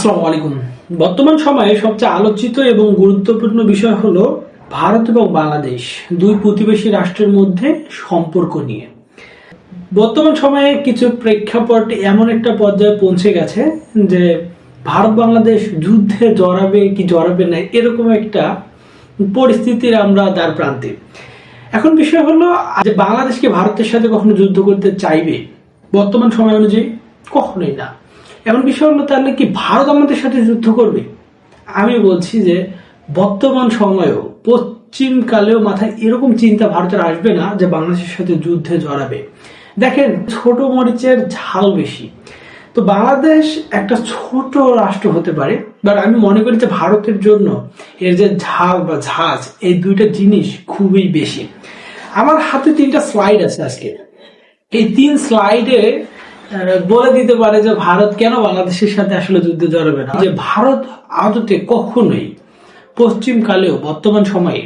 আসসালামু আলাইকুম। বর্তমান সময়ে সবচেয়ে আলোচিত এবং গুরুত্বপূর্ণ বিষয় হলো ভারত এবং বাংলাদেশ দুই প্রতিবেশী রাষ্ট্রের মধ্যে সম্পর্ক নিয়ে। বর্তমান সময়ে কিছু প্রেক্ষাপট এমন একটা পর্যায়ে পৌঁছে গেছে যে ভারত বাংলাদেশ যুদ্ধে জড়াবে কি জড়াবে না, এরকম একটা পরিস্থিতির আমরা দ্বার প্রান্তে। এখন বিষয় হলো যে বাংলাদেশ কি ভারতের সাথে কখনো যুদ্ধ করতে চাইবে? বর্তমান সময় অনুযায়ী কখনোই না। এমন বিষয় হলো তাহলে কি ভারত আমাদের সাথে যুদ্ধ করবে? আমি বলছি যে বর্তমান সময়েও পশ্চিমকালেও মাথায় এরকম চিন্তা ভারতের আসবে না যে বাংলাদেশের সাথে যুদ্ধে জড়াবে। দেখেন, ছোট মরিচের ঝাল বেশি। তো বাংলাদেশ একটা ছোট রাষ্ট্র হতে পারে, বাট আমি মনে করি যে ভারতের জন্য এর যে ঝাল বা ঝাঁজ, এই দুইটা জিনিস খুবই বেশি। আমার হাতে 3টা স্লাইড আছে আজকে। এই 3 স্লাইডে বলে দিতে পারে যে ভারত কেন বাংলাদেশের সাথে আসলে যুদ্ধে জড়াবে না। যে ভারত আদতে কখনোই পশ্চিমকালেও বর্তমান সময়ে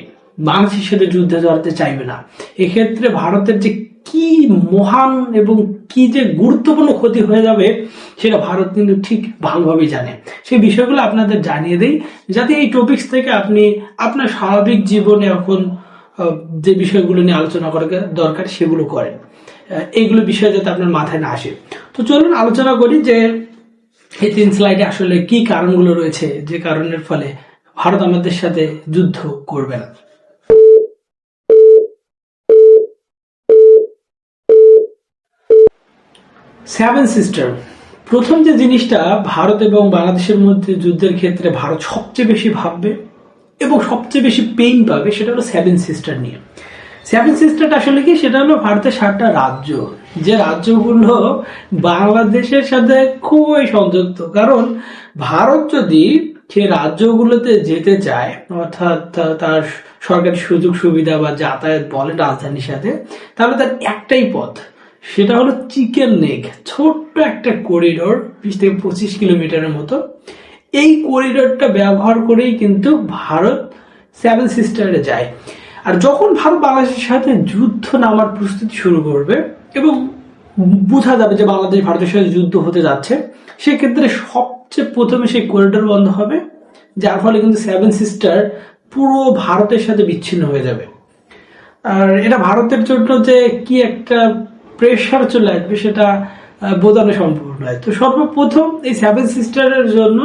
বাংলাদেশের সাথে যুদ্ধে জড়াতে চাইবে না। এক্ষেত্রে ভারতের যে কি মহান এবং কি যে গুরুত্বপূর্ণ ক্ষতি হয়ে যাবে সেটা ভারত কিন্তু ঠিক ভালোভাবেই জানে। সেই বিষয়গুলো আপনাদের জানিয়ে দেই, যাতে এই টপিকস থেকে আপনি আপনার স্বাভাবিক জীবনে এখন যে বিষয়গুলো নিয়ে আলোচনা করা দরকার সেগুলো করেন। এইগুলো বিষয় যাতে আপনার মাথায় না আসে। তো চলুন আলোচনা করি যে এই 3 স্লাইডে আসলে কি কারণগুলো রয়েছে যে কারণের ফলে ভারত আমাদের সাথে যুদ্ধ করবে না। Seven sister. প্রথম যে জিনিসটা ভারত এবং বাংলাদেশের মধ্যে যুদ্ধের ক্ষেত্রে ভারত সবচেয়ে বেশি ভাববে এবং সবচেয়ে বেশি পেইন পাবে সেটা হলো সেভেন সিস্টার নিয়ে। সেভেন সিস্টারটা আসলে কি? সেটা হলো ভারতের 7টা রাজ্য, যে রাজ্যগুলো বাংলাদেশের সাথে খুবই সংযুক্ত। কারণ ভারত যদি সেই রাজ্যগুলোতে যেতে চায়, অর্থাৎ তার সরকারি সুযোগ সুবিধা বা যাতায়াত বলে রাজধানীর সাথে, তাহলে তার একটাই পথ, সেটা হলো চিকেন নেক, ছোট্ট একটা করিডোর 20 থেকে 25 কিলোমিটারের মতো। এই করিডোরটা ব্যবহার করেই কিন্তু ভারত সেভেন সিস্টারে যায়। আর যখন ভারত বাংলাদেশের সাথে যুদ্ধ নামার প্রস্তুতি শুরু করবে এবং বোঝা যাবে যে বাংলাদেশ ভারতের সাথে যুদ্ধ হতে যাচ্ছে, সেক্ষেত্রে সবচেয়ে প্রথমে সেই করিডোর বন্ধ হবে, যার ফলে কিন্তু সেভেন সিস্টার পুরো ভারতের সাথে বিচ্ছিন্ন হয়ে যাবে। আর এটা ভারতের জন্য যে কি একটা প্রেশার চলে আসবে সেটা বোঝানো সম্ভব নয়। তো সর্বপ্রথম এই সেভেন সিস্টারের জন্য,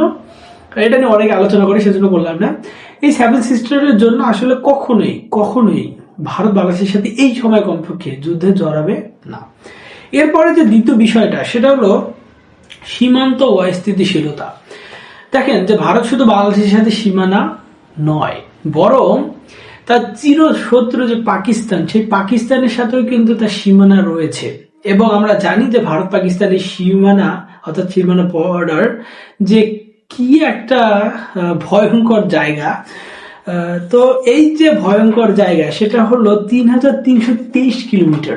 এটা নিয়ে অনেক আলোচনা করে সেজন্য বললাম না, এই সেভেন সিস্টারের জন্য আসলে কখনোই ভারত বাংলাদেশের সাথে এই সময় কমপক্ষে যুদ্ধে জড়াবে না। এরপরে যে দ্বিতীয় বিষয়টা সেটা হলো সীমান্ত অস্থিতিশীলতা। দেখেন যে ভারত শুধু বাংলাদেশের সাথে সীমানা নয়, বরং তার চিরশত্রু যে পাকিস্তান, সেই পাকিস্তানের সাথেও কিন্তু তার সীমানা রয়েছে। এবং আমরা জানি যে ভারত পাকিস্তানের সীমানা, অর্থাৎ সীমানা বর্ডার, যে কি একটা ভয়ঙ্কর জায়গা। তো এই যে ভয়ঙ্কর জায়গা সেটা হলো 3323 কিলোমিটার।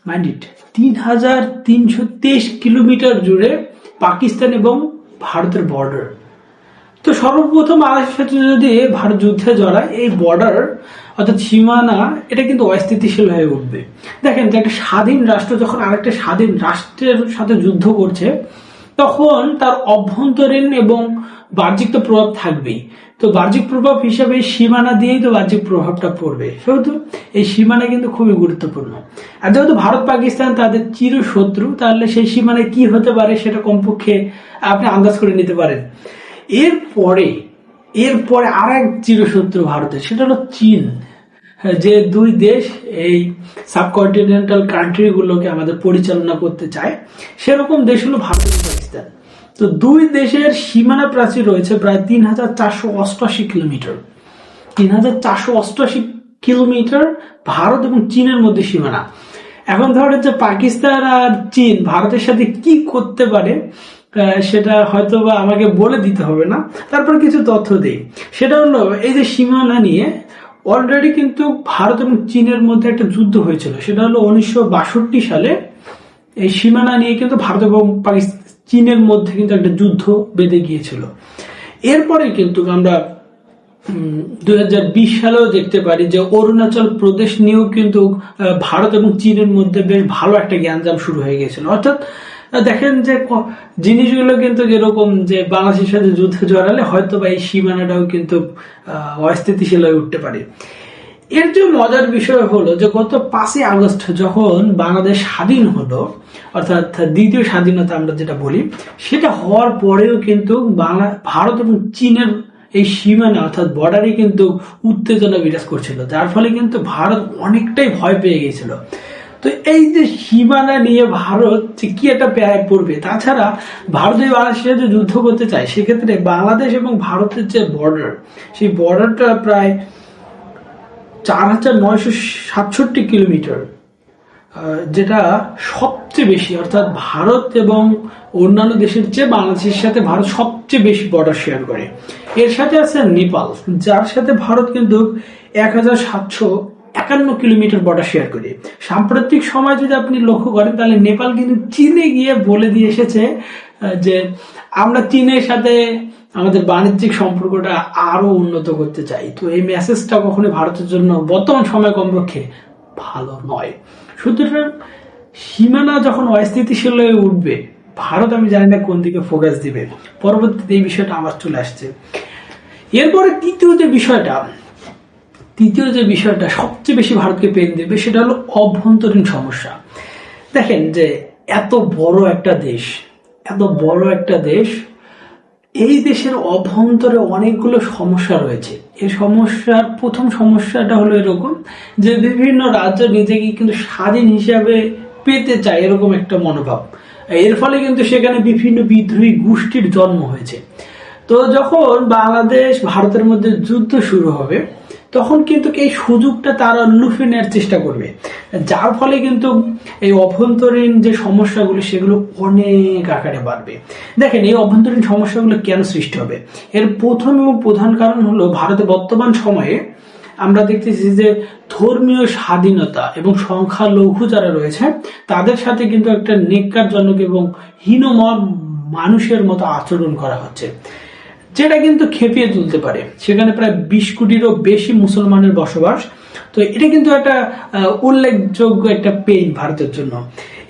মাইন্ড ইট, 3323 কিলোমিটার জুড়ে পাকিস্তান এবং ভারতের বর্ডার। তো সর্বপ্রথম বাংলাদেশের সাথে যদি ভারত যুদ্ধে জড়ায়, এই বর্ডার অর্থাৎ সীমানা, এটা কিন্তু অস্থিতিশীল হয়ে উঠবে। দেখেন যে একটা স্বাধীন রাষ্ট্র যখন আরেকটা স্বাধীন রাষ্ট্রের সাথে যুদ্ধ করছে, তখন তার অভ্যন্তরীণ এবং বাহ্যিক তো প্রভাব থাকবেই। তো বাহ্যিক প্রভাব হিসাবে সীমানা দিয়েই তো বাহ্যিক প্রভাবটা পড়বে, সেহেতু এই সীমানা কিন্তু খুবই গুরুত্বপূর্ণ। আর যেহেতু ভারত পাকিস্তান তাদের চিরশত্রু, তাহলে সেই সীমানায় কি হতে পারে সেটা কমপক্ষে আপনি আন্দাজ করে নিতে পারেন। এরপরে আর এক চিরশত্রু ভারতের, সেটা হলো চীন। যে দুই দেশ এই সাবকন্টিনেন্টাল কান্ট্রিগুলোকে আমাদের পরিচালনা করতে চায়, সেরকম দেশ হলো ভারত এবং পাকিস্তান। তো দুই দেশের সীমানা প্রাচীর রয়েছে প্রায় 3488 কিলোমিটার। 3488 কিলোমিটার ভারত এবং চীনের মধ্যে সীমানা। এখন ধরেন যে পাকিস্তান আর চীন ভারতের সাথে কি করতে পারে সেটা হয়তো বা আমাকে বলে দিতে হবে না, তারপর কিছু তথ্য দেই। সেটা হলো এই যে সীমানা নিয়ে অলরেডি কিন্তু ভারত এবং চীনের মধ্যে একটা যুদ্ধ হয়েছিল, সেটা হলো 1962 সালে। এই সীমানা নিয়ে কিন্তু ভারত এবং চীনের মধ্যে কিন্তু একটা যুদ্ধ বেঁধে গিয়েছিল। এরপরে কিন্তু আমরা 2020 সালেও দেখতে পারি যে অরুণাচল প্রদেশ নিয়েও কিন্তু ভারত এবং চীনের মধ্যে বেশ ভালো একটা গ্যাঞ্জাম শুরু হয়ে গেছিল। অর্থাৎ দেখেন যে জিনিসগুলো কিন্তু যেরকম যে বাংলাদেশের সাথে যুদ্ধে জড়ালে হয়তো বা এই সীমানাটাও কিন্তু অস্থিতিশীল হয়ে উঠতে পারে। এর যে মজার বিষয় হলো যে গত 5ই আগস্ট যখন বাংলাদেশ স্বাধীন হলো, অর্থাৎ দ্বিতীয় স্বাধীনতা আমরা যেটা বলি, সেটা হওয়ার পরেও কিন্তু ভারত এবং চীনের এই সীমানা অর্থাৎ বর্ডারে কিন্তু উত্তেজনা বিরাজ করছিল, যার ফলে কিন্তু ভারত অনেকটাই ভয় পেয়ে গিয়েছিল। তো এই যে সীমানা নিয়ে ভারত কি একটা প্যারায় পড়বে, তাছাড়া ভারত এই বাংলাদেশের সাথে যুদ্ধ করতে চায়, সেক্ষেত্রে বাংলাদেশ এবং ভারতের যে বর্ডার, সেই বর্ডারটা প্রায় 4967 কিলোমিটার, যেটা সবচেয়ে বেশি, অর্থাৎ ভারত এবং অন্যান্য দেশের চেয়ে বাংলাদেশের সাথে ভারত সবচেয়ে বেশি বর্ডার শেয়ার করে। এর সাথে আছে নেপাল, যার সাথে ভারত কিন্তু 1751 কিলোমিটার বর্ডার শেয়ার করে। সাম্প্রতিক সময় যদি আপনি লক্ষ্য করেন তাহলে নেপাল কিন্তু চীনে গিয়ে বলে দিয়ে এসেছে যে আমরা চীনের সাথে আমাদের বাণিজ্যিক সম্পর্কটা আরো উন্নত করতে চাই। তো এই মেসেজটা কখনোই ভারতের জন্য বর্তমান সময় কমপক্ষে ভালো নয়। সুতরাং সীমানা যখন অস্থিতিশীল হয়ে উঠবে, ভারত আমি জানি না কোন দিকে ফোকাস দিবে। পরবর্তীতে এই বিষয়টা আবার চলে আসছে। এরপরে তৃতীয় যে বিষয়টা সবচেয়ে বেশি ভারতকে পেন দেবে, সেটা হলো অভ্যন্তরীণ সমস্যা। দেখেন যে এত বড় একটা দেশ, এই দেশের অভ্যন্তরে অনেকগুলো সমস্যা রয়েছে। এই সমস্যার প্রথম সমস্যাটা হলো এরকম যে বিভিন্ন রাজ্য নিজেকে কিন্তু স্বাধীন হিসাবে পেতে চায়, এরকম একটা মনোভাব। এর ফলে কিন্তু সেখানে বিভিন্ন বিদ্রোহী গোষ্ঠীর জন্ম হয়েছে। তো যখন বাংলাদেশ ভারতের মধ্যে যুদ্ধ শুরু হবে, তখন কিন্তু এই সুযোগটা তারা লুফে নেওয়ার চেষ্টা করবে, যার ফলে কিন্তু এই অভ্যন্তরীণ যে সমস্যাগুলো সেগুলো অনেক আকারে বাড়বে। দেখেন এই অভ্যন্তরীণ সমস্যাগুলো কেন সৃষ্টি হবে, এর প্রথম এবং প্রধান কারণ হলো ভারতে বর্তমান সময়ে আমরা দেখতেছি যে ধর্মীয় স্বাধীনতা এবং সংখ্যালঘু যারা রয়েছে তাদের সাথে কিন্তু একটা নেককারজনক এবং হীনমন মানুষের মতো আচরণ করা হচ্ছে, যেটা কিন্তু খেপিয়ে তুলতে পারে। সেখানে প্রায় 20 কোটিরও বেশি মুসলমানের বসবাস। তো এটা কিন্তু একটা উল্লেখযোগ্য একটা পেইন ভারতের জন্য।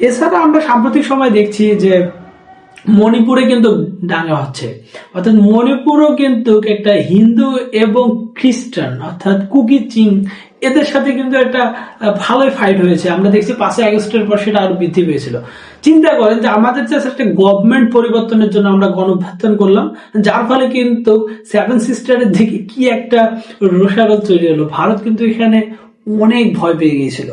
এছাড়া আমরা সাম্প্রতিক সময় দেখছি যে মণিপুরে কিন্তু দাঙ্গা হচ্ছে, অর্থাৎ মণিপুরও কিন্তু একটা হিন্দু এবং খ্রিস্টান অর্থাৎ কুকি চিং এদের সাথে কিন্তু একটা ভালোই ফাইট হয়েছে। আমরা দেখছি 5ই আগস্টের পর সেটা আরো বৃদ্ধি পেয়েছিল। চিন্তা করেন যে আমাদের যে একটা গভর্নমেন্ট পরিবর্তনের জন্য আমরা গণঅভ্যুত্থান করলাম, যার ফলে কিন্তু 7 সিস্টারের দিকে কি একটা রোষারোষ তৈরি হলো। ভারত কিন্তু এখানে অনেক ভয় পেয়ে গিয়েছিল।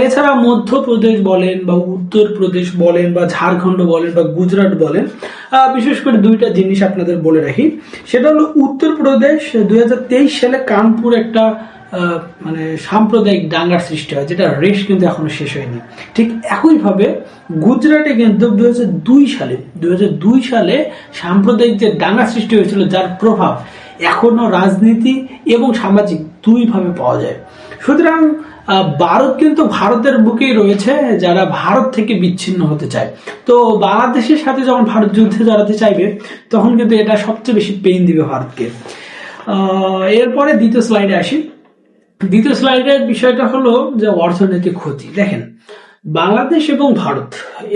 এছাড়া মধ্যপ্রদেশ বলেন বা উত্তরপ্রদেশ বলেন বা ঝাড়খণ্ড বলেন বা গুজরাট বলেন, বিশেষ করে দুইটা জিনিস আপনাদের বলে রাখি। সেটা হলো উত্তরপ্রদেশ 2023 সালে কানপুর একটা মানে সাম্প্রদায়িক দাঙ্গার সৃষ্টি হয়, যেটা রেশ কিন্তু এখনো শেষ হয়নি। ঠিক একইভাবে গুজরাটে কিন্তু 2002 সালে সাম্প্রদায়িক যে দাঙ্গা সৃষ্টি হয়েছিল, যার প্রভাব এখনো রাজনীতি এবং সামাজিক দুইভাবে পাওয়া যায়। সুতরাং ভারত কিন্তু ভারতের বুকেই রয়েছে যারা ভারত থেকে বিচ্ছিন্ন হতে চায়। তো বাংলাদেশের সাথে যখন ভারত যুদ্ধে জড়াতে চাইবে, তখন কিন্তু এটা সবচেয়ে বেশি পেইন দিবে ভারতকে। এরপরে দ্বিতীয় স্লাইডে আসি। দ্বিতীয় স্লাইডের বিষয়টা হলো যে অর্থনৈতিক ক্ষতি। দেখেন বাংলাদেশ এবং ভারত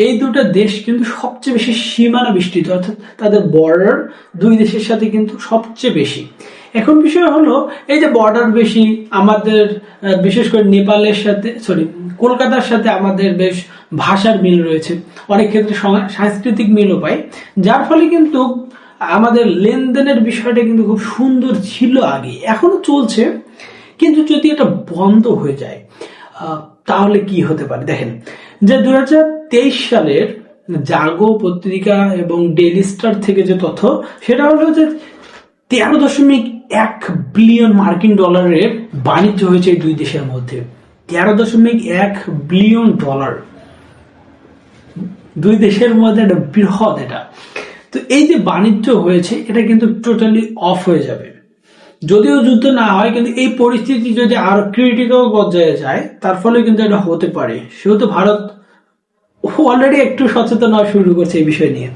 এই দুটো দেশ কিন্তু সবচেয়ে বেশি সীমানা বিস্তৃত, অর্থাৎ তাদের বর্ডার দুই দেশের সাথে কিন্তু সবচেয়ে বেশি। এখন বিষয় হলো এই যে বর্ডার বেশি, আমাদের বিশেষ করে নেপালের সাথে কলকাতার সাথে আমাদের বেশ ভাষার মিল রয়েছে, অনেক ক্ষেত্রে সাংস্কৃতিক মিলও পাই, যার ফলে কিন্তু আমাদের লেনদেনের বিষয়টা কিন্তু খুব সুন্দর ছিল আগে, এখনো চলছে। কিন্তু যদি এটা বন্ধ হয়ে যায় তাহলে কি হতে পারে? দেখেন যে 2023 সালের জাগো পত্রিকা এবং ডেইলি স্টার থেকে যে তথ্য, সেটা হলো যে 13.1 বিলিয়ন মার্কিন ডলারের বাণিজ্য হয়েছে এই দুই দেশের মধ্যে। 13.1 বিলিয়ন ডলার দুই দেশের মধ্যে একটা বৃহৎ এটা। তো এই যে বাণিজ্য হয়েছে এটা কিন্তু টোটালি অফ হয়ে যাবে যদিও যুদ্ধ না হয়, কিন্তু এই পরিস্থিতি যদি আরো ক্রিটিক্যাল পর্যায়ে যায় তার ফলে কিন্তু এটা হতে পারে। সেহেতু ভারত অলরেডি একটু সচেতন হওয়া শুরু করছে এই বিষয় নিয়ে।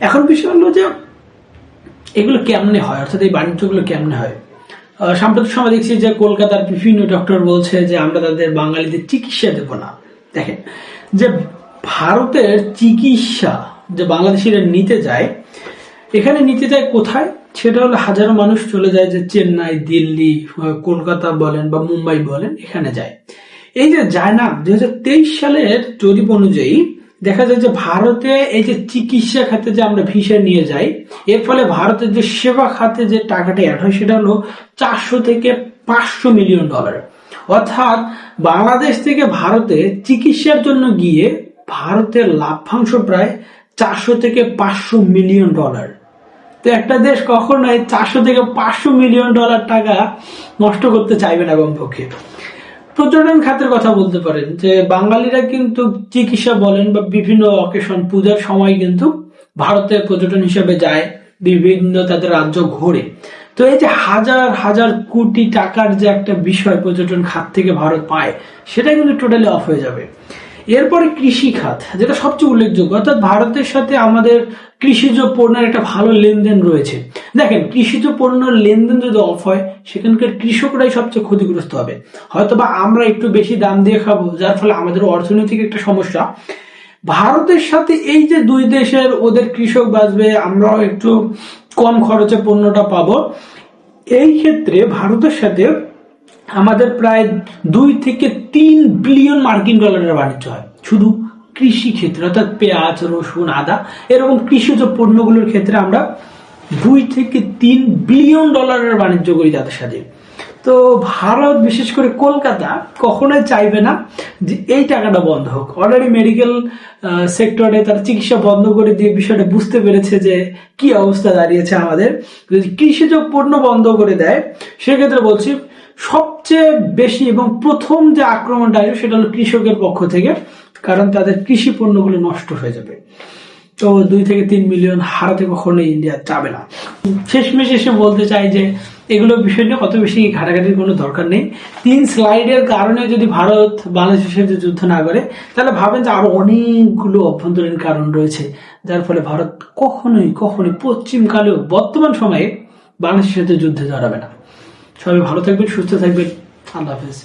এখন বিষয় হলো যে এগুলো কেমনে হয়, অর্থাৎ এই বাণিজ্যগুলো কেমনে হয়। সাম্প্রতিক সময় দেখছি যে কলকাতার বিভিন্ন ডক্টর বলছে যে আমরা তাদের বাঙালিদের চিকিৎসা দেব না। দেখেন যে ভারতের চিকিৎসা যে বাংলাদেশিরা নিতে যায়, এখানে নিতে যায় কোথায়? সেটা হলো হাজারো মানুষ চলে যায় যে চেন্নাই, দিল্লি, কলকাতা বলেন বা মুম্বাই বলেন, এখানে যায়। এই যে যায় না, 2023 সালের জরিপ অনুযায়ী দেখা যায় যে ভারতে এই যে চিকিৎসা খাতে যে আমরা ভিসা নিয়ে যাই, এর ফলে ভারতের যে সেবা খাতে যে টাকাটা অ্যাড হয় সেটা হলো 400 থেকে 500 মিলিয়ন ডলার। অর্থাৎ বাংলাদেশ থেকে ভারতে চিকিৎসার জন্য গিয়ে ভারতের লাভ্যাংশ প্রায় 400 থেকে 500 মিলিয়ন ডলার। তো একটা দেশ কখনোই 400 থেকে 500 মিলিয়ন ডলার টাকা নষ্ট করতে চাইবে না কমপক্ষে। পর্যটন খাতের কথা বলতে পারেন যে বাঙালিরা কিন্তু চিকিৎসা বলেন বা বিভিন্ন অকেশন, পূজার সময় কিন্তু ভারতে পর্যটন হিসেবে যায়, বিভিন্ন তাদের রাজ্য ঘোরে। তো এই যে হাজার হাজার কোটি টাকার যে একটা বিষয় পর্যটন খাত থেকে ভারত পায়, সেটা কিন্তু টোটালি অফ হয়ে যাবে। এরপরে কৃষি খাত, যেটা সবচেয়ে উল্লেখযোগ্য, অর্থাৎ ভারতের সাথে আমাদের কৃষিজ পণ্যের একটা ভালো লেনদেন রয়েছে। দেখেন, কৃষিজ পণ্যের লেনদেন যদি অফ হয়, সেখানকার কৃষকরাই সবচেয়ে ক্ষতিগ্রস্ত হবে। হয়তোবা আমরা একটু বেশি দাম দিয়ে খাবো, যার ফলে আমাদের অর্থনৈতিক একটা সমস্যা। ভারতের সাথে এই যে দুই দেশের, ওদের কৃষক বাঁচবে, আমরাও একটু কম খরচে পণ্যটা পাবো। এই ক্ষেত্রে ভারতের সাথে আমাদের প্রায় 2 থেকে 3 বিলিয়ন মার্কিন ডলারের বাণিজ্য হয় শুধু কৃষি ক্ষেত্রে, অর্থাৎ পেঁয়াজ, রসুন, আদা, এরকম কৃষিজ পণ্যগুলোর ক্ষেত্রে আমরা 2 থেকে 3 বিলিয়ন ডলারের বাণিজ্য করি তাদের সাথে। তো ভারত, বিশেষ করে কলকাতা, কখনোই চাইবে না যে এই টাকাটা বন্ধ হোক। অলরেডি মেডিকেল সেক্টরে তারা চিকিৎসা বন্ধ করে দিয়ে বিষয়টা বুঝতে পেরেছে যে কি অবস্থা দাঁড়িয়েছে আমাদের। যদি কৃষিজ পণ্য বন্ধ করে দেয়, সেক্ষেত্রে বলছি সবচেয়ে বেশি এবং প্রথম যে আক্রমণটা আসবে সেটা হলো কৃষকের পক্ষ থেকে, কারণ তাদের কৃষি পণ্যগুলো নষ্ট হয়ে যাবে। তো 2 থেকে 3 মিলিয়ন হারাতে কখনোই ইন্ডিয়া চাবে না। শেষমেশ এসে বলতে চাই যে এগুলো বিষয় নিয়ে অত বেশি ঘাটাঘাটির কোনো দরকার নেই। 3 স্লাইডের কারণে যদি ভারত বাংলাদেশের সাথে যুদ্ধ না করে, তাহলে ভাবেন যে আরো অনেকগুলো অভ্যন্তরীণ কারণ রয়েছে, যার ফলে ভারত কখনোই পশ্চিমকালেও বর্তমান সময়ে বাংলাদেশের সাথে যুদ্ধে জড়াবে না। সবাই ভালো থাকবেন, সুস্থ থাকবেন। আল্লাহ হাফেজ।